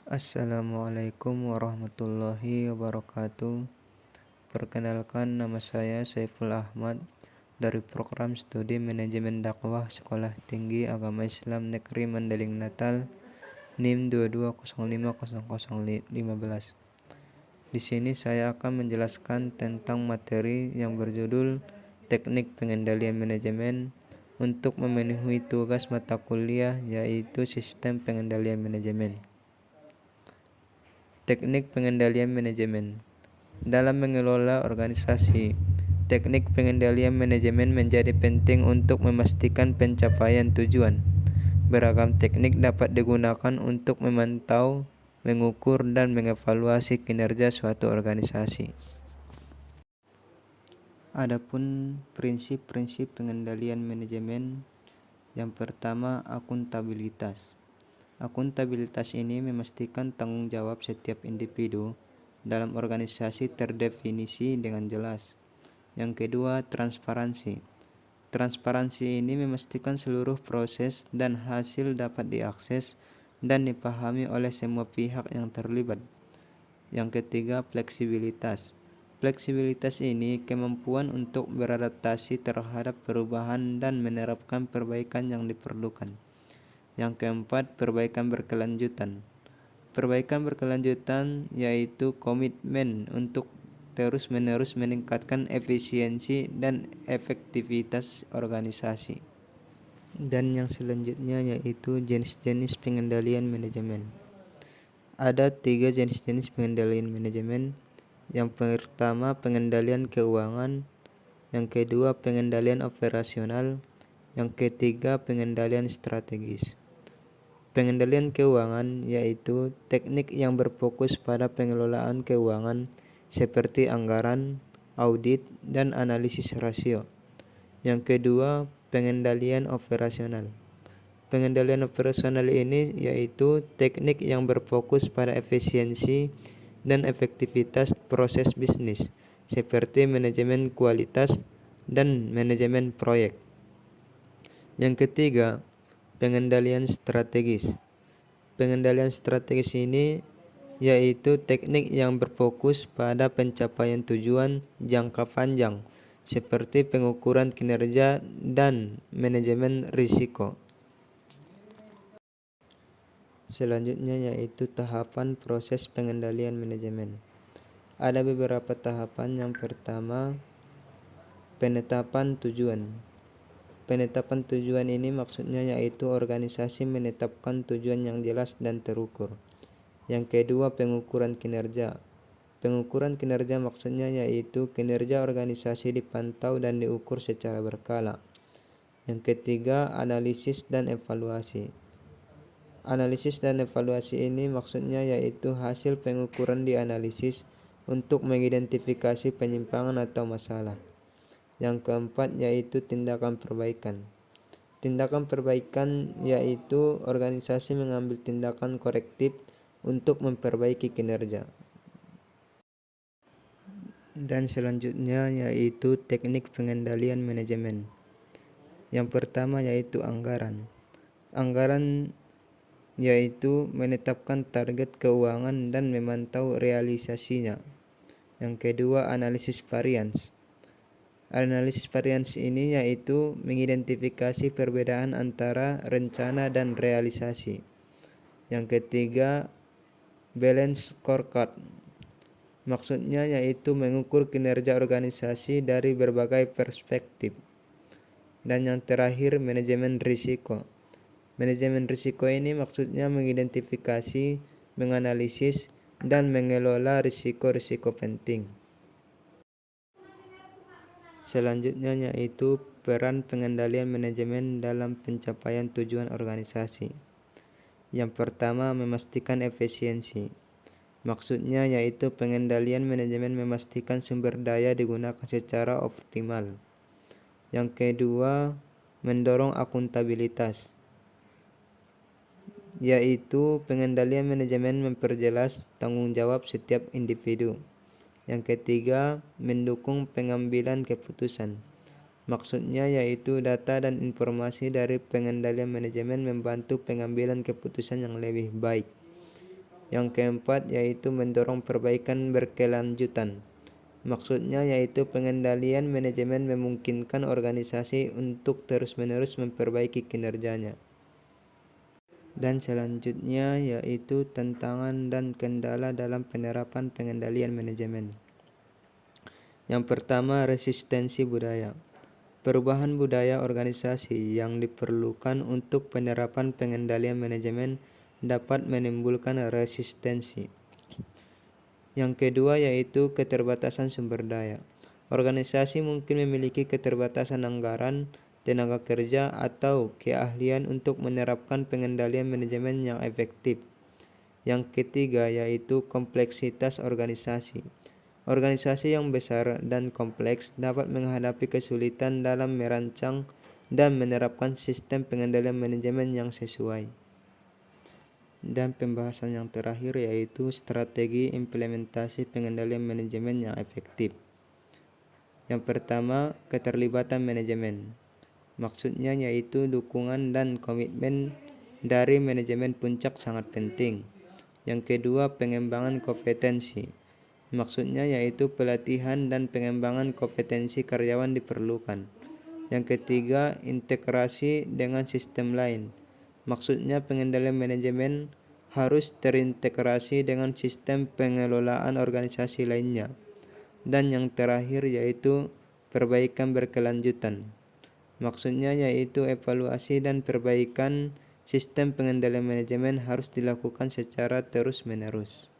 Assalamualaikum warahmatullahi wabarakatuh. Perkenalkan, nama saya Saiful Ahmad dari Program Studi Manajemen Dakwah Sekolah Tinggi Agama Islam Negeri Mandailing Natal, NIM 22050015. Di sini saya akan menjelaskan tentang materi yang berjudul Teknik Pengendalian Manajemen untuk memenuhi tugas mata kuliah, yaitu Sistem Pengendalian Manajemen. Teknik pengendalian manajemen. Dalam mengelola organisasi, teknik pengendalian manajemen menjadi penting untuk memastikan pencapaian tujuan. Beragam teknik dapat digunakan untuk memantau, mengukur, dan mengevaluasi kinerja suatu organisasi. Adapun prinsip-prinsip pengendalian manajemen, yang pertama, akuntabilitas. Akuntabilitas ini memastikan tanggung jawab setiap individu dalam organisasi terdefinisi dengan jelas. Yang kedua, transparansi. Transparansi ini memastikan seluruh proses dan hasil dapat diakses dan dipahami oleh semua pihak yang terlibat. Yang ketiga, fleksibilitas. Fleksibilitas ini kemampuan untuk beradaptasi terhadap perubahan dan menerapkan perbaikan yang diperlukan. Yang keempat, perbaikan berkelanjutan. Perbaikan berkelanjutan yaitu komitmen untuk terus-menerus meningkatkan efisiensi dan efektivitas organisasi. Dan yang selanjutnya yaitu jenis-jenis pengendalian manajemen. Ada 3 jenis-jenis pengendalian manajemen. Yang pertama, pengendalian keuangan. Yang kedua, pengendalian operasional. Yang ketiga, pengendalian strategis. Pengendalian keuangan yaitu teknik yang berfokus pada pengelolaan keuangan seperti anggaran, audit, dan analisis rasio. Yang kedua, pengendalian operasional. Pengendalian operasional ini yaitu teknik yang berfokus pada efisiensi dan efektivitas proses bisnis seperti manajemen kualitas dan manajemen proyek. Yang ketiga, pengendalian strategis. Pengendalian strategis ini yaitu teknik yang berfokus pada pencapaian tujuan jangka panjang seperti pengukuran kinerja dan manajemen risiko. Selanjutnya yaitu tahapan proses pengendalian manajemen. Ada beberapa tahapan. Yang pertama, penetapan tujuan. Penetapan tujuan ini maksudnya yaitu organisasi menetapkan tujuan yang jelas dan terukur. Yang kedua, pengukuran kinerja. Pengukuran kinerja maksudnya yaitu kinerja organisasi dipantau dan diukur secara berkala. Yang ketiga, analisis dan evaluasi. Analisis dan evaluasi ini maksudnya yaitu hasil pengukuran dianalisis untuk mengidentifikasi penyimpangan atau masalah. Yang keempat yaitu tindakan perbaikan. Tindakan perbaikan yaitu organisasi mengambil tindakan korektif untuk memperbaiki kinerja. Dan selanjutnya yaitu teknik pengendalian manajemen. Yang pertama yaitu anggaran. Anggaran yaitu menetapkan target keuangan dan memantau realisasinya. Yang kedua, analisis varians. Analisis varians ini yaitu mengidentifikasi perbedaan antara rencana dan realisasi. Yang ketiga, balance scorecard. Maksudnya yaitu mengukur kinerja organisasi dari berbagai perspektif. Dan yang terakhir, manajemen risiko. Manajemen risiko ini maksudnya mengidentifikasi, menganalisis, dan mengelola risiko-risiko penting. Selanjutnya yaitu peran pengendalian manajemen dalam pencapaian tujuan organisasi. Yang pertama, memastikan efisiensi. Maksudnya yaitu pengendalian manajemen memastikan sumber daya digunakan secara optimal. Yang kedua, mendorong akuntabilitas. Yaitu pengendalian manajemen memperjelas tanggung jawab setiap individu. Yang ketiga, mendukung pengambilan keputusan. Maksudnya yaitu data dan informasi dari pengendalian manajemen membantu pengambilan keputusan yang lebih baik. Yang keempat yaitu mendorong perbaikan berkelanjutan. Maksudnya yaitu pengendalian manajemen memungkinkan organisasi untuk terus-menerus memperbaiki kinerjanya. Dan selanjutnya yaitu tantangan dan kendala dalam penerapan pengendalian manajemen. Yang pertama, resistensi budaya. Perubahan budaya organisasi yang diperlukan untuk penerapan pengendalian manajemen dapat menimbulkan resistensi. Yang kedua yaitu keterbatasan sumber daya. Organisasi mungkin memiliki keterbatasan anggaran, tenaga kerja, atau keahlian untuk menerapkan pengendalian manajemen yang efektif. Yang ketiga yaitu kompleksitas organisasi. Organisasi yang besar dan kompleks dapat menghadapi kesulitan dalam merancang dan menerapkan sistem pengendalian manajemen yang sesuai. Dan pembahasan yang terakhir yaitu strategi implementasi pengendalian manajemen yang efektif. Yang pertama, keterlibatan manajemen. Maksudnya yaitu dukungan dan komitmen dari manajemen puncak sangat penting. Yang kedua, pengembangan kompetensi. Maksudnya yaitu pelatihan dan pengembangan kompetensi karyawan diperlukan. Yang ketiga, integrasi dengan sistem lain. Maksudnya pengendalian manajemen harus terintegrasi dengan sistem pengelolaan organisasi lainnya. Dan yang terakhir yaitu perbaikan berkelanjutan. Maksudnya yaitu evaluasi dan perbaikan sistem pengendalian manajemen harus dilakukan secara terus-menerus.